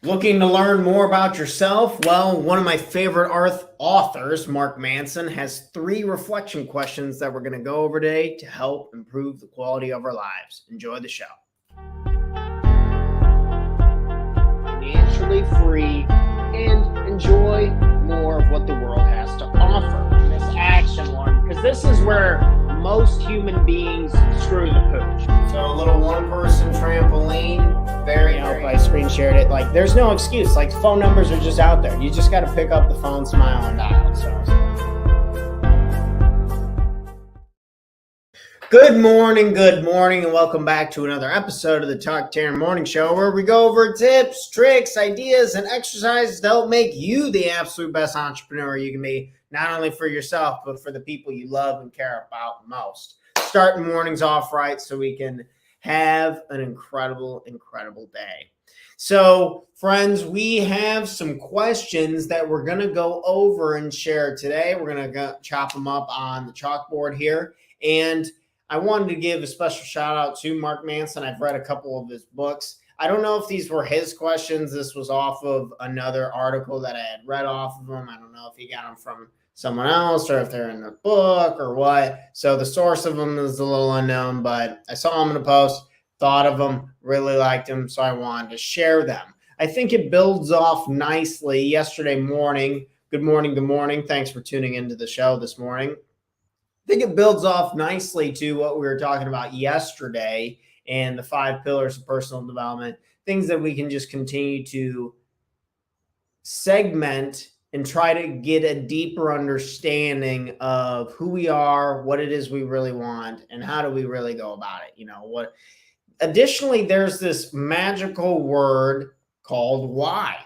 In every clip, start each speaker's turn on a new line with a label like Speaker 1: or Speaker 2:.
Speaker 1: Looking to learn more about yourself? Well, one of my favorite authors, Mark Manson, has 3 reflection questions that we're going to go over today to help improve the quality of our lives. Enjoy the show. Financially free and enjoy more of what the world has to offer in this action one, because this is where most human beings screw the pooch. So a little one-person trampoline. I screen shared it. Like, there's no excuse. Like, phone numbers are just out there. You just got to pick up the phone, smile, and dial. So, good morning, and welcome back to another episode of the Talk Tanner Morning Show, where we go over tips, tricks, ideas, and exercises to help make you the absolute best entrepreneur you can be, not only for yourself, but for the people you love and care about most. Starting mornings off right so we can have an incredible day. So, friends, we have some questions that we're going to go over and share today. We're going to chop them up on the chalkboard here. And I wanted to give a special shout out to Mark Manson. I've read a couple of his books. I don't know if these were his questions. This was off of another article that I had read off of him. I don't know if he got them from someone else or if they're in the book or what. So the source of them is a little unknown, but I saw him in a post, thought of them, really liked them, so I wanted to share them. I think it builds off nicely yesterday morning. Good morning. Thanks for tuning into the show this morning. I think it builds off nicely to what we were talking about yesterday and the 5 pillars of personal development, things that we can just continue to segment and try to get a deeper understanding of who we are, what it is we really want, and how do we really go about it. Additionally, there's this magical word called why.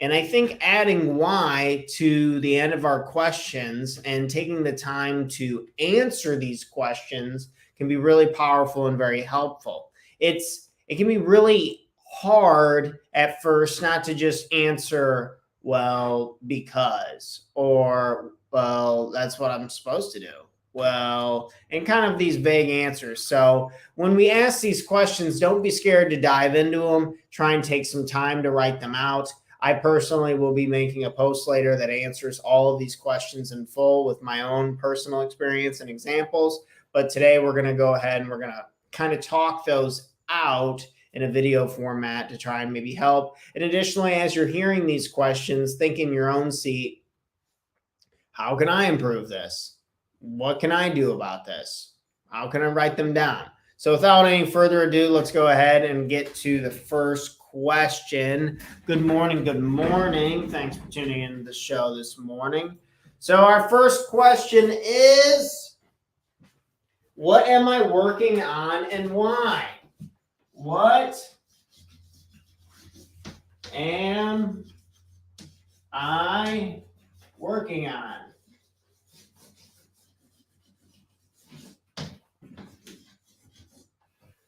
Speaker 1: And I think adding why to the end of our questions and taking the time to answer these questions can be really powerful and very helpful. It can be really hard at first not to just answer, well, because, or, well, that's what I'm supposed to do. Well, and kind of these vague answers. So when we ask these questions, don't be scared to dive into them. Try and take some time to write them out. I personally will be making a post later that answers all of these questions in full with my own personal experience and examples. But today we're going to go ahead and we're going to kind of talk those out in a video format to try and maybe help. And additionally, as you're hearing these questions, think in your own seat, how can I improve this? What can I do about this? How can I write them down? So without any further ado, let's go ahead and get to the first question. Good morning. Thanks for tuning in to the show this morning. So our first question is, what am I working on and why? What am I working on?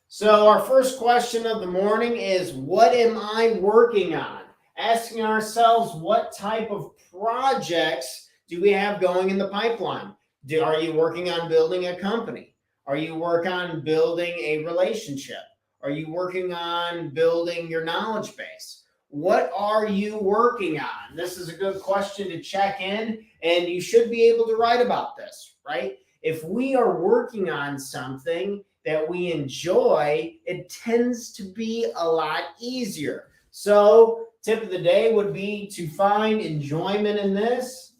Speaker 1: So our first question of the morning is, what am I working on? Asking ourselves, what type of projects do we have going in the pipeline? Are you working on building a company? Are you working on building a relationship? Are you working on building your knowledge base? What are you working on? This is a good question to check in, and you should be able to write about this, right? If we are working on something that we enjoy, it tends to be a lot easier. So, tip of the day would be to find enjoyment in this.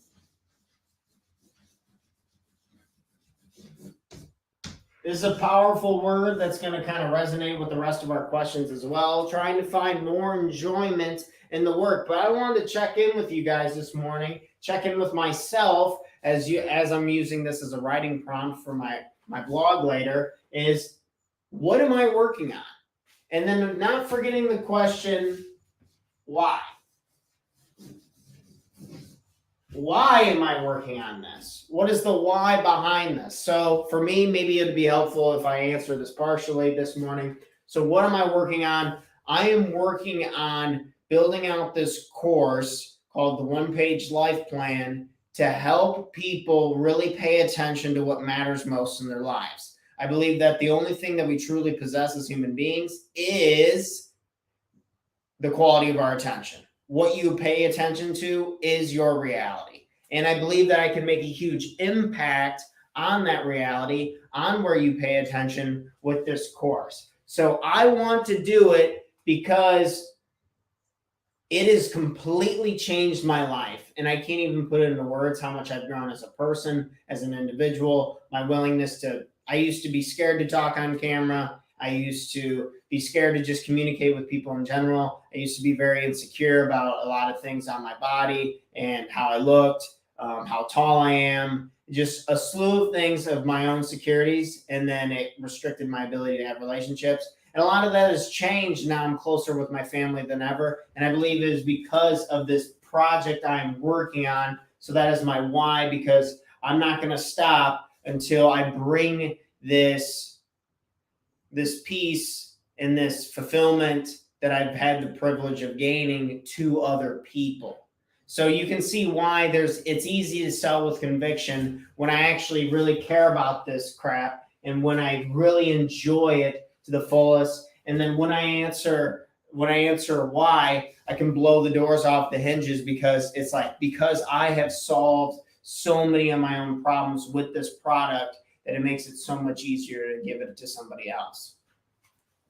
Speaker 1: This is a powerful word that's going to kind of resonate with the rest of our questions as well, trying to find more enjoyment in the work. But I wanted to check in with you guys this morning, check in with myself as I'm using this as a writing prompt for my blog later, is what am I working on? And then not forgetting the question, why? Why am I working on this? What is the why behind this? So for me, maybe it'd be helpful if I answer this partially this morning. So what am I working on? I am working on building out this course called the One-Page Life Plan to help people really pay attention to what matters most in their lives. I believe that the only thing that we truly possess as human beings is the quality of our attention. What you pay attention to is your reality. And I believe that I can make a huge impact on that reality, on where you pay attention with this course. So I want to do it because it has completely changed my life. And I can't even put it into words how much I've grown as a person, as an individual, my willingness to, I used to be scared to talk on camera. I used to be scared to just communicate with people in general. I used to be very insecure about a lot of things on my body and how I looked, how tall I am, just a slew of things of my own securities. And then it restricted my ability to have relationships. And a lot of that has changed. Now I'm closer with my family than ever. And I believe it is because of this project I'm working on. So that is my why, because I'm not going to stop until I bring this peace and this fulfillment that I've had the privilege of gaining to other people. So you can see why it's easy to sell with conviction when I actually really care about this crap and when I really enjoy it to the fullest. And then when I answer why, I can blow the doors off the hinges, because it's like, because I have solved so many of my own problems with this product, that it makes it so much easier to give it to somebody else.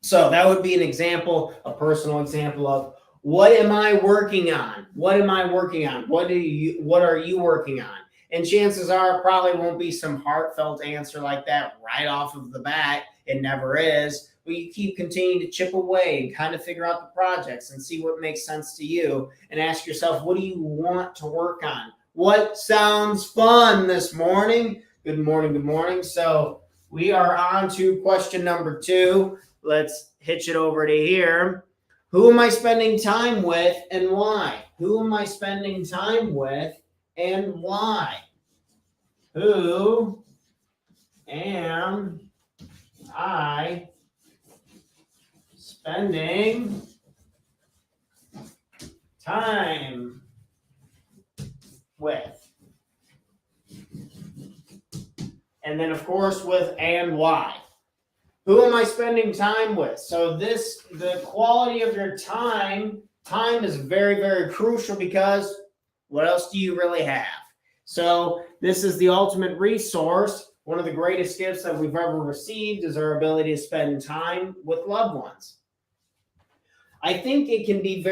Speaker 1: So that would be an example, a personal example of, what am I working on? What am I working on? What are you working on? And chances are it probably won't be some heartfelt answer like that right off of the bat. It never is. But you keep continuing to chip away and kind of figure out the projects and see what makes sense to you, and ask yourself, what do you want to work on? What sounds fun this morning? Good morning, good morning. So we are on to question number 2. Let's hitch it over to here. Who am I spending time with and why? Who am I spending time with and why? Who am I spending time with? And then, of course, with and why. Who am I spending time with? So the quality of your time is very, very crucial, because what else do you really have? So this is the ultimate resource. One of the greatest gifts that we've ever received is our ability to spend time with loved ones. I think it can be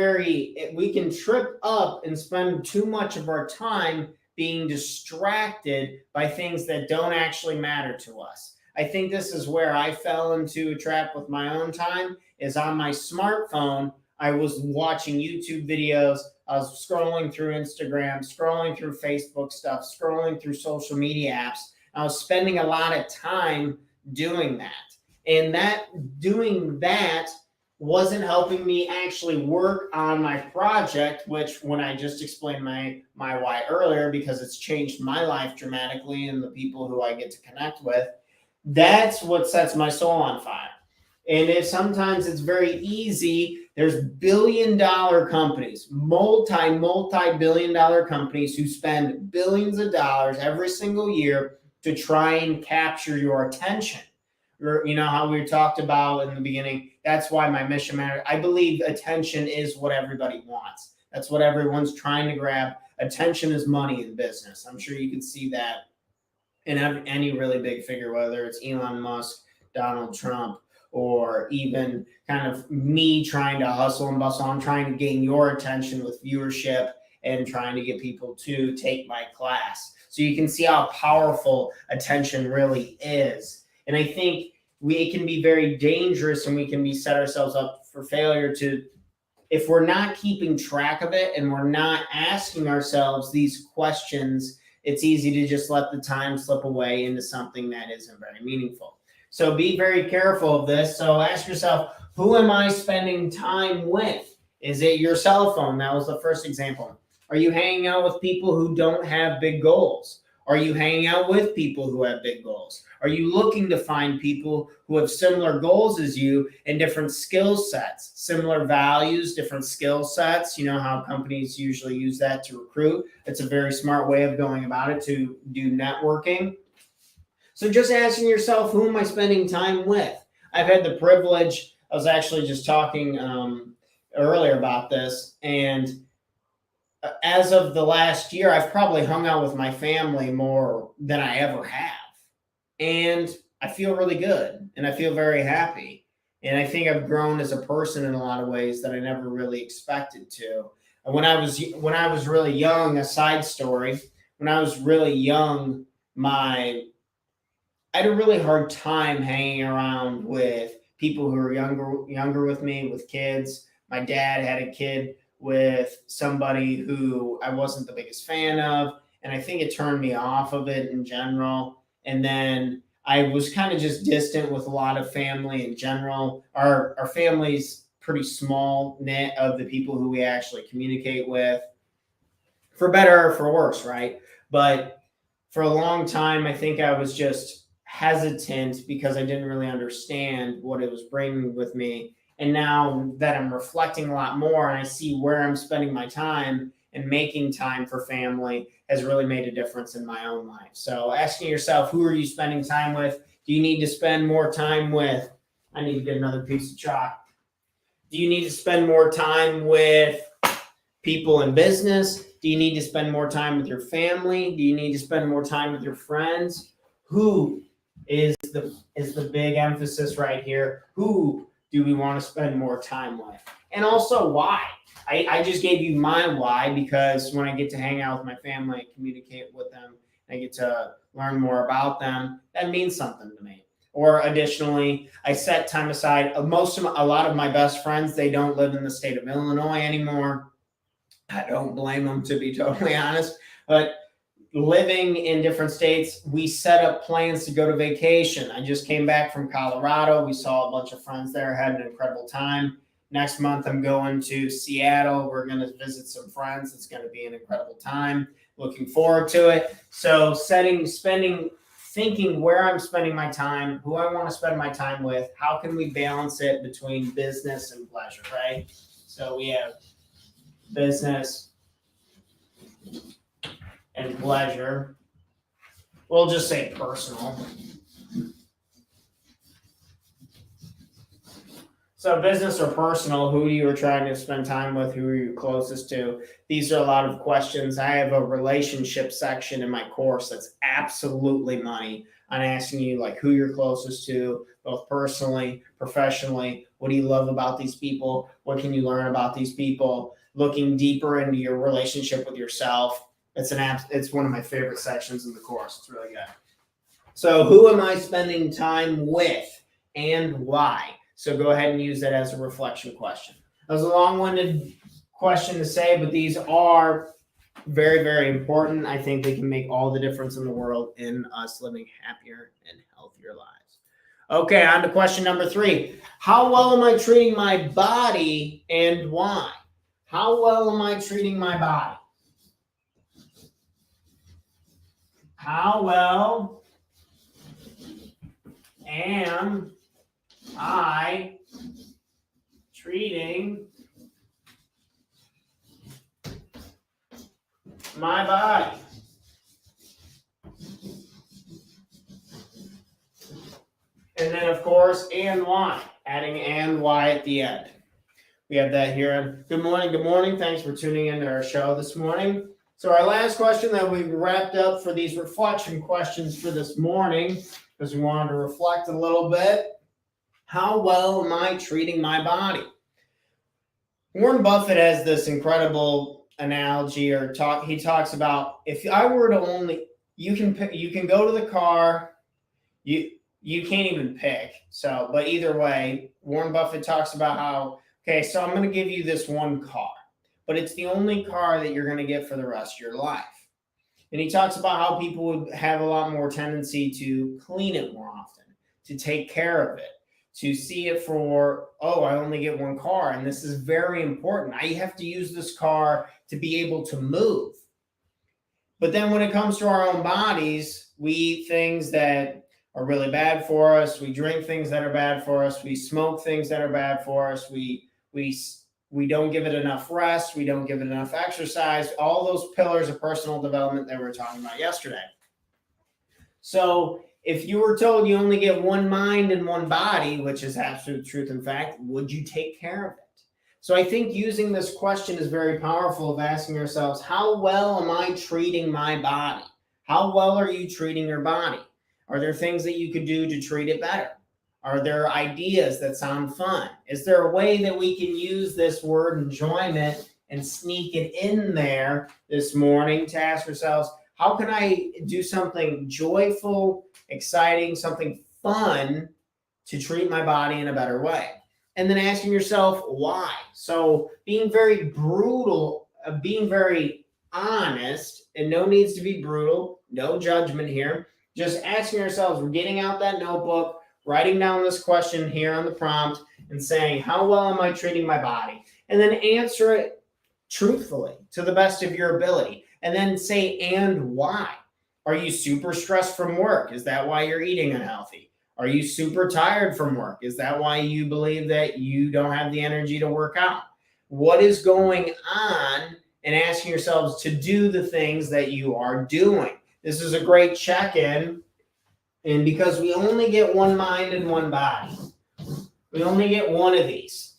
Speaker 1: we can trip up and spend too much of our time being distracted by things that don't actually matter to us. I think this is where I fell into a trap with my own time, is on my smartphone. I was watching YouTube videos. I was scrolling through Instagram, scrolling through Facebook stuff, scrolling through social media apps. I was spending a lot of time doing that. And doing that wasn't helping me actually work on my project, which, when I just explained my why earlier, because it's changed my life dramatically and the people who I get to connect with, that's what sets my soul on fire. And sometimes it's very easy. There's billion-dollar companies, multi-billion-dollar companies who spend billions of dollars every single year to try and capture your attention. You know how we talked about in the beginning, that's why my mission matters. I believe attention is what everybody wants. That's what everyone's trying to grab. Attention is money in business. I'm sure you can see that in any really big figure, whether it's Elon Musk, Donald Trump, or even kind of me trying to hustle and bustle. I'm trying to gain your attention with viewership and trying to get people to take my class. So you can see how powerful attention really is. And I think it can be very dangerous, and we can set ourselves up for failure if we're not keeping track of it and we're not asking ourselves these questions. It's easy to just let the time slip away into something that isn't very meaningful. So be very careful of this. So ask yourself, who am I spending time with? Is it your cell phone? That was the first example. Are you hanging out with people who don't have big goals? Are you hanging out with people who have big goals? Are you looking to find people who have similar goals as you and different skill sets, similar values, different skill sets? You know how companies usually use that to recruit. It's a very smart way of going about it to do networking. So just asking yourself, who am I spending time with? I've had the privilege, I was actually just talking earlier about this, and as of the last year, I've probably hung out with my family more than I ever have. And I feel really good and I feel very happy. And I think I've grown as a person in a lot of ways that I never really expected to. When I was really young, a side story, when I was really young, my I had a really hard time hanging around with people who were younger with me, with kids. My dad had a kid with somebody who I wasn't the biggest fan of, and I think it turned me off of it in general. And then I was kind of just distant with a lot of family in general. Our family's pretty small knit of the people who we actually communicate with, for better or for worse, right? But for a long time, I think I was just hesitant because I didn't really understand what it was bringing with me. And now that I'm reflecting a lot more and I see where I'm spending my time and making time for family has really made a difference in my own life. So asking yourself, who are you spending time with? Do you need to spend more time with? I need to get another piece of chalk. Do you need to spend more time with people in business? Do you need to spend more time with your family? Do you need to spend more time with your friends? Who is the big emphasis right here? Who do we want to spend more time with? And also why? I just gave you my why because when I get to hang out with my family and communicate with them, I get to learn more about them. That means something to me. Or additionally, I set time aside. A lot of my best friends, they don't live in the state of Illinois anymore. I don't blame them, to be totally honest. But living in different states, we set up plans to go to vacation. I just came back from Colorado. We saw a bunch of friends there, had an incredible time. Next month, I'm going to Seattle. We're going to visit some friends. It's going to be an incredible time. Looking forward to it. So, thinking where I'm spending my time, who I want to spend my time with, how can we balance it between business and pleasure, right? So, we have business and pleasure. We'll just say personal. So business or personal, who you are trying to spend time with, who are you closest to? These are a lot of questions. I have a relationship section in my course that's absolutely money on asking you like who you're closest to, both personally, professionally. What do you love about these people? What can you learn about these people? Looking deeper into your relationship with yourself. It's one of my favorite sections in the course. It's really good. So who am I spending time with and why? So go ahead and use that as a reflection question. That was a long-winded question to say, but these are very, very important. I think they can make all the difference in the world in us living happier and healthier lives. Okay, on to question number 3. How well am I treating my body and why? How well am I treating my body? How well am I treating my body? And then, of course, and why. Adding and why at the end. We have that here. Good morning. Good morning. Thanks for tuning into our show this morning. So our last question that we wrapped up for these reflection questions for this morning, because we wanted to reflect a little bit. How well am I treating my body? Warren Buffett has this incredible analogy or talk. He talks about if I were to only, you can go to the car, you can't even pick. So, but either way, Warren Buffett talks about how, okay, so I'm going to give you this one car, but it's the only car that you're going to get for the rest of your life. And he talks about how people would have a lot more tendency to clean it more often, to take care of it, to see it for, oh, I only get one car. And this is very important. I have to use this car to be able to move. But then when it comes to our own bodies, we eat things that are really bad for us. We drink things that are bad for us. We smoke things that are bad for us. We don't give it enough rest. We don't give it enough exercise. All those pillars of personal development that we were talking about yesterday. So if you were told you only get one mind and one body, which is absolute truth and fact, would you take care of it? So I think using this question is very powerful, of asking ourselves, how well am I treating my body? How well are you treating your body? Are there things that you could do to treat it better? Are there ideas that sound fun? Is there a way that we can use this word enjoyment and sneak it in there this morning to ask ourselves, how can I do something joyful, exciting, something fun to treat my body in a better way? And then asking yourself why. So being very brutal, being very honest, and no needs to be brutal, no judgment here. Just asking ourselves, we're getting out that notebook, writing down this question here on the prompt, and saying, how well am I treating my body? And then answer it truthfully to the best of your ability. And then say, and why? Are you super stressed from work? Is that why you're eating unhealthy? Are you super tired from work? Is that why you believe that you don't have the energy to work out? What is going on? And asking yourselves to do the things that you are doing. This is a great check-in. And because we only get one mind and one body, we only get one of these.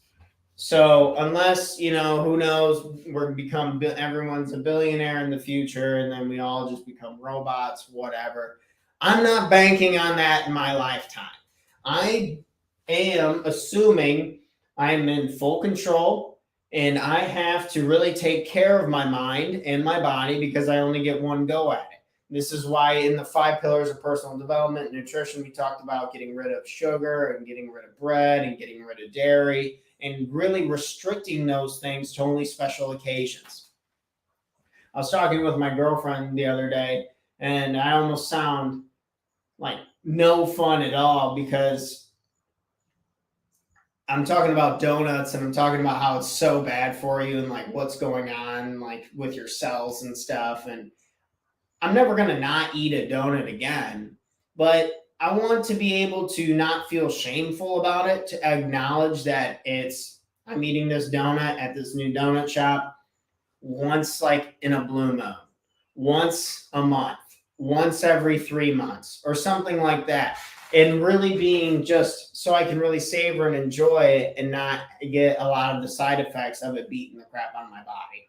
Speaker 1: So unless, who knows, we're going to become, everyone's a billionaire in the future, and then we all just become robots, whatever. I'm not banking on that in my lifetime. I am assuming I'm in full control, and I have to really take care of my mind and my body because I only get one go at it. This is why in the 5 pillars of personal development and nutrition, we talked about getting rid of sugar and getting rid of bread and getting rid of dairy and really restricting those things to only special occasions. I was talking with my girlfriend the other day, and I almost sound like no fun at all because I'm talking about donuts and I'm talking about how it's so bad for you and like what's going on like with your cells and stuff. And I'm never going to not eat a donut again, but I want to be able to not feel shameful about it, to acknowledge that I'm eating this donut at this new donut shop once like in a blue moon, once a month, once every 3 months or something like that. And really being just so I can really savor and enjoy it and not get a lot of the side effects of it beating the crap out of my body.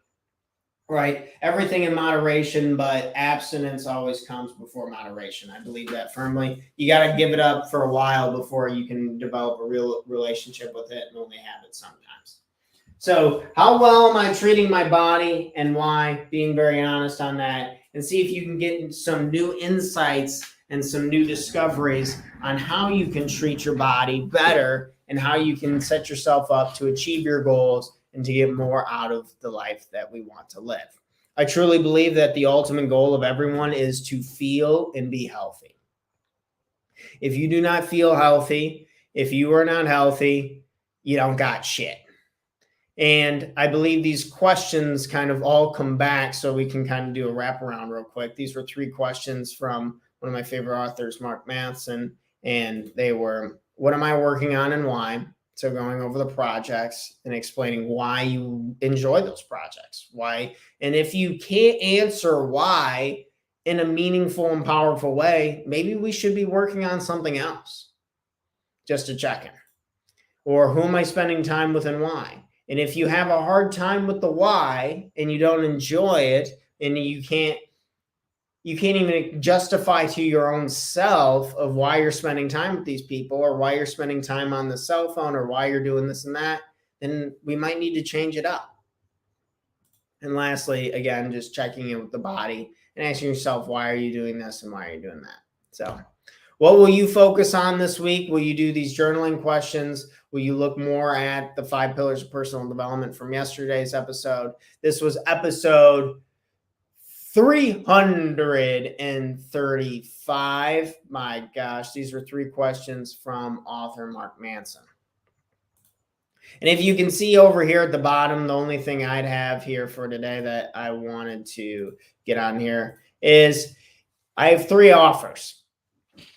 Speaker 1: Right. Everything in moderation, but abstinence always comes before moderation. I believe that firmly. You got to give it up for a while before you can develop a real relationship with it and only have it sometimes. So how well am I treating my body and why? Being very honest on that, and see if you can get some new insights and some new discoveries on how you can treat your body better and how you can set yourself up to achieve your goals and to get more out of the life that we want to live. I truly believe that the ultimate goal of everyone is to feel and be healthy. If you do not feel healthy, if you are not healthy, you don't got shit. And I believe these questions kind of all come back so we can kind of do a wraparound real quick. These were 3 questions from one of my favorite authors, Mark Manson, and they were, what am I working on and why? So going over the projects and explaining why you enjoy those projects, why. And if you can't answer why in a meaningful and powerful way, maybe we should be working on something else just to check in. Or who am I spending time with and why? And if you have a hard time with the why and you don't enjoy it and you can't even justify to your own self of why you're spending time with these people or why you're spending time on the cell phone or why you're doing this and that, then we might need to change it up. And lastly, again, just checking in with the body and asking yourself, why are you doing this and why are you doing that? So what will you focus on this week? Will you do these journaling questions? Will you look more at the 5 pillars of personal development from yesterday's episode? This was episode 335. My gosh, these were 3 questions from author Mark Manson. And if you can see over here at the bottom, the only thing I'd have here for today that I wanted to get on here is I have 3 offers.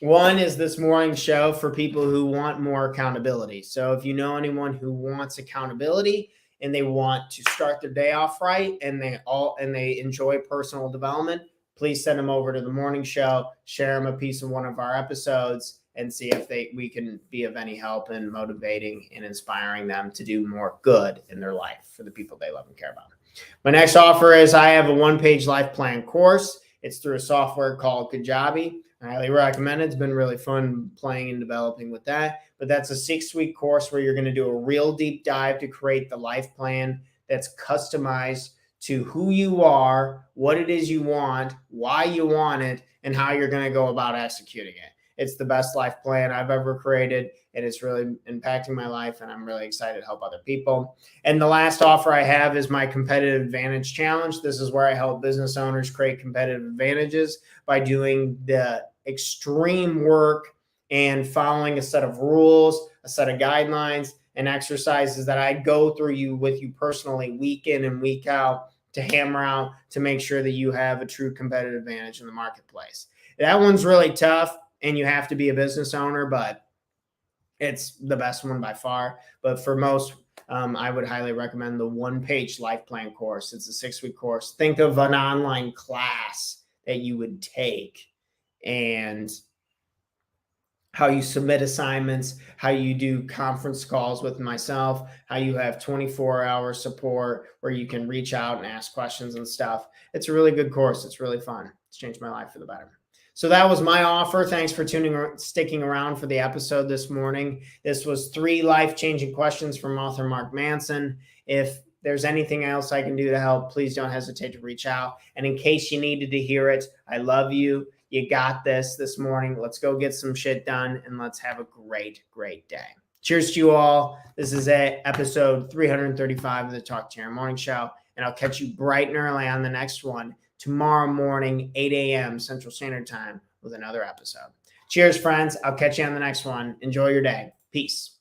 Speaker 1: One is this morning show for people who want more accountability. So if you know anyone who wants accountability and they want to start their day off right and they enjoy personal development, please send them over to the morning show, share them a piece of one of our episodes, and see if we can be of any help in motivating and inspiring them to do more good in their life for the people they love and care about. My next offer is I have a one-page life plan course. It's through a software called Kajabi. I highly recommend it. It's been really fun playing and developing with that. But that's a 6-week course where you're going to do a real deep dive to create the life plan that's customized to who you are, what it is you want, why you want it, and how you're going to go about executing it. It's the best life plan I've ever created, and it's really impacting my life, and I'm really excited to help other people. And the last offer I have is my Competitive Advantage Challenge. This is where I help business owners create competitive advantages by doing the extreme work and following a set of rules, a set of guidelines, and exercises that I go through with you personally week in and week out to hammer out to make sure that you have a true competitive advantage in the marketplace. That one's really tough, and you have to be a business owner, but it's the best one by far. But for most, I would highly recommend the one-page life plan course. It's a 6-week course. Think of an online class that you would take and how you submit assignments, how you do conference calls with myself, how you have 24-hour support where you can reach out and ask questions and stuff. It's a really good course. It's really fun. It's changed my life for the better. So that was my offer. Thanks for sticking around for the episode this morning. This was 3 life-changing questions from author Mark Manson. If there's anything else I can do to help, please don't hesitate to reach out. And in case you needed to hear it, I love you. You got this morning. Let's go get some shit done, and let's have a great, great day. Cheers to you all. This is episode 335 of the Talk to Your Morning Show, and I'll catch you bright and early on the next one tomorrow morning, 8 a.m. Central Standard Time with another episode. Cheers, friends. I'll catch you on the next one. Enjoy your day. Peace.